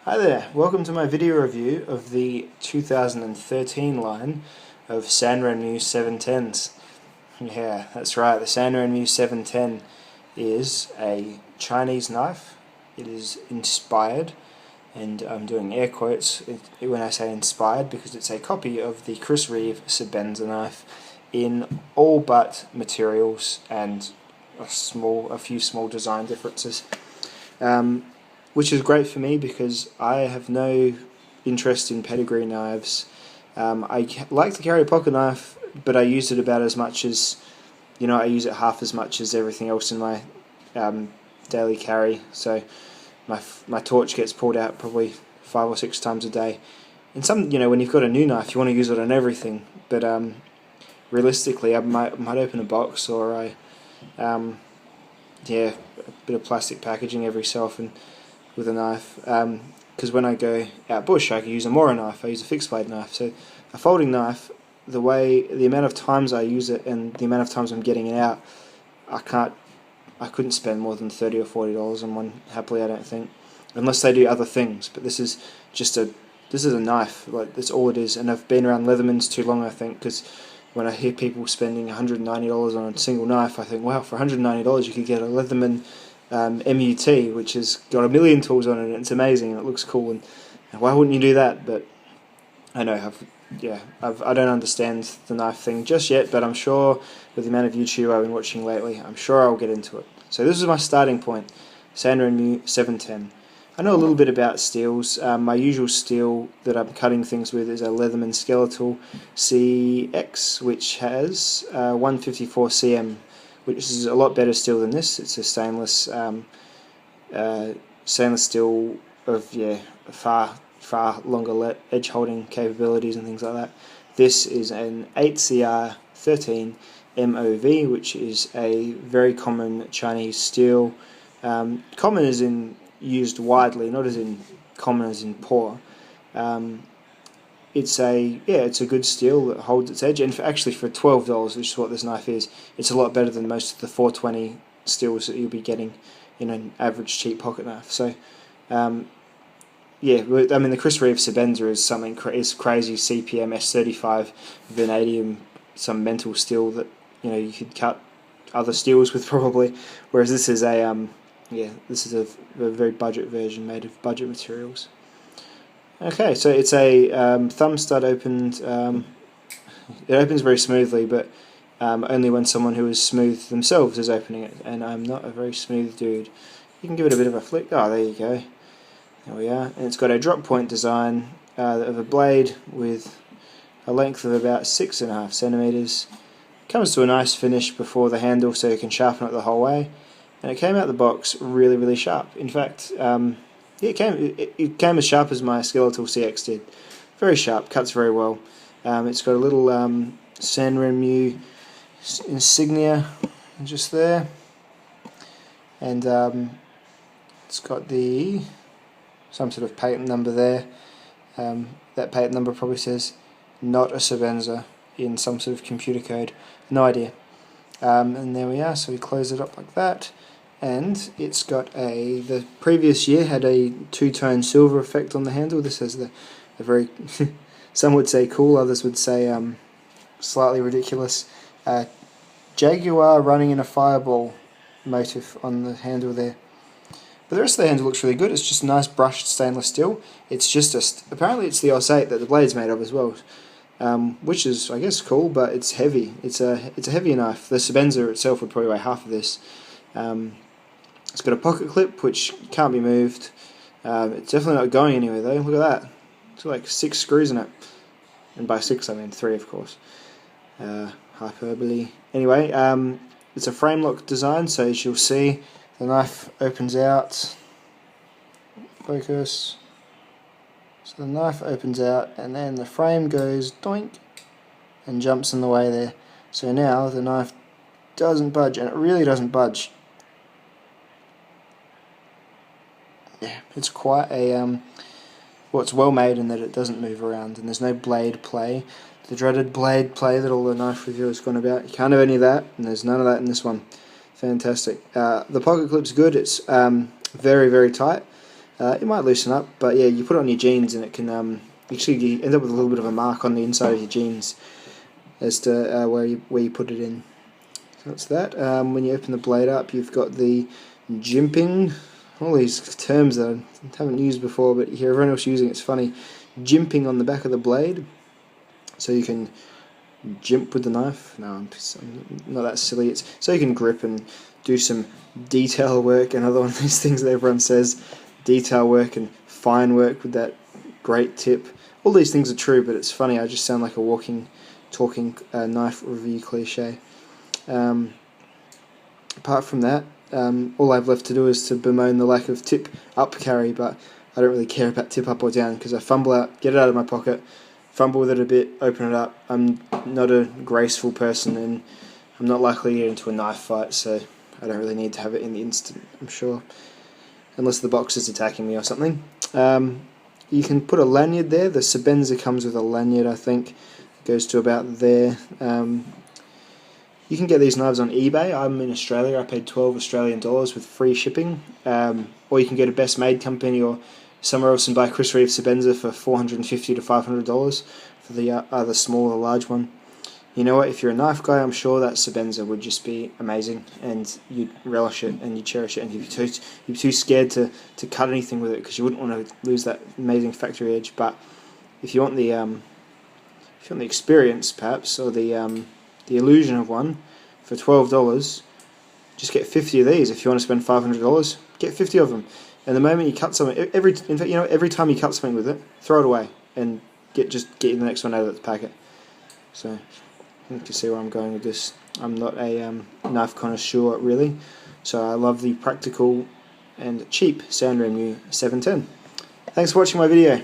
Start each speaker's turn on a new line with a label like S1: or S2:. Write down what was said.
S1: Hi there, welcome to my video review of the 2013 line of Sanrenmu 710s. Yeah, that's right, the Sanrenmu 710 is a Chinese knife. It is inspired, and I'm doing air quotes when I say inspired because it's a copy of the Chris Reeve Sebenza knife in all but materials and a few small design differences. Which is great for me because I have no interest in pedigree knives. I like to carry a pocket knife, but I use it about as much as, I use it half as much as everything else in my daily carry. So my torch gets pulled out probably 5 or 6 times a day. And when you've got a new knife, you want to use it on everything. But realistically, I might open a box or a bit of plastic packaging every so often with a knife, because when I go out bush I can use a Mora knife, I use a fixed blade knife. So a folding knife, the amount of times I use it and the amount of times I'm getting it out, I couldn't spend more than $30 or $40 on one happily, I don't think, unless they do other things. But this is a knife, like that's all it is. And I've been around Leathermans too long, I think, because when I hear people spending $190 on a single knife, I think, wow, for $190 you could get a Leatherman MUT, which has got a million tools on it, and it's amazing and it looks cool, and why wouldn't you do that? But I know I don't understand the knife thing just yet, but I'm sure with the amount of YouTube I've been watching lately, I'm sure I'll get into it. So this is my starting point, Sanrenmu 710. I know a little bit about steels. My usual steel that I'm cutting things with is a Leatherman Skeletal CX, which has 154 cm, which is a lot better steel than this. It's a stainless steel of far longer edge holding capabilities and things like that. This is an 8CR13 MOV, which is a very common Chinese steel. Common as in used widely, not as in common as in poor. It's a good steel that holds its edge, and actually for $12, which is what this knife is, it's a lot better than most of the 420 steels that you'll be getting in an average cheap pocket knife. So, the Chris Reeve Sebenza is crazy CPM S35 vanadium, some mental steel that you could cut other steels with probably, whereas this is a very budget version made of budget materials. Okay, so it's a thumb stud opened. It opens very smoothly, but only when someone who is smooth themselves is opening it, and I'm not a very smooth dude. You can give it a bit of a flick. Oh, there you go. There we are. And it's got a drop point design of a blade with a length of about 6.5 centimeters. Comes to a nice finish before the handle, so you can sharpen it the whole way. And it came out the box really, really sharp. In fact, it came as sharp as my Skeletal CX did. Very sharp, cuts very well. It's got a little Sanrenmu insignia just there, and it's got some sort of patent number there. That patent number probably says not a Sebenza in some sort of computer code. No idea. And there we are. So we close it up like that. And it's got the previous year had a two-tone silver effect on the handle. This has a very, some would say cool, others would say slightly ridiculous jaguar running in a fireball motif on the handle there. But the rest of the handle looks really good. It's just nice brushed stainless steel. It's apparently it's the osate that the blade's made of as well, which is, I guess, cool, but it's heavy. It's a heavier knife. The Sebenza itself would probably weigh half of this. It's got a pocket clip which can't be moved. It's definitely not going anywhere though. Look at that. It's got like 6 screws in it. And by 6 I mean 3, of course. Hyperbole. Anyway, it's a frame lock design, so as you'll see, the knife opens out. Focus. So the knife opens out and then the frame goes doink and jumps in the way there. So now the knife doesn't budge, and it really doesn't budge. Yeah, it's quite a it's well made in that it doesn't move around, and there's no blade play, the dreaded blade play that all the knife reviewers gone about. You can't have any of that, and there's none of that in this one. Fantastic. The pocket clip's good. It's very, very tight. It might loosen up, but yeah, you put it on your jeans and it can actually you end up with a little bit of a mark on the inside of your jeans as to where you put it in. So that's that. When you open the blade up, you've got the jimping. All these terms that I haven't used before, but you hear everyone else using it. It's funny. Jimping on the back of the blade, so you can jimp with the knife. No, I'm not that silly. It's so you can grip and do some detail work. Another one of these things that everyone says, detail work and fine work with that great tip. All these things are true, but it's funny. I just sound like a walking, talking knife review cliche. Apart from that, all I've left to do is to bemoan the lack of tip up carry, but I don't really care about tip up or down because I fumble out, get it out of my pocket, fumble with it a bit, open it up. I'm not a graceful person and I'm not likely to get into a knife fight, so I don't really need to have it in the instant, I'm sure, unless the box is attacking me or something. You can put a lanyard there. The Sebenza comes with a lanyard, I think. It goes to about there. You can get these knives on eBay. I'm in Australia. I paid $12 Australian with free shipping. Or you can go to Best Made Company or somewhere else and buy Chris Reeve Sebenza for $450 to $500 for the either small or large one. You know what? If you're a knife guy, I'm sure that Sebenza would just be amazing, and you'd relish it and you'd cherish it, and you'd be too scared to cut anything with it because you wouldn't want to lose that amazing factory edge. But if you want the experience, perhaps, or the illusion of one, for $12, just get 50 of these. If you want to spend $500, get 50 of them. And the moment you cut something, every time you cut something with it, throw it away and get the next one out of the packet. So you can see where I'm going with this. I'm not a knife connoisseur really, so I love the practical and cheap Sanrenmu 710. Thanks for watching my video.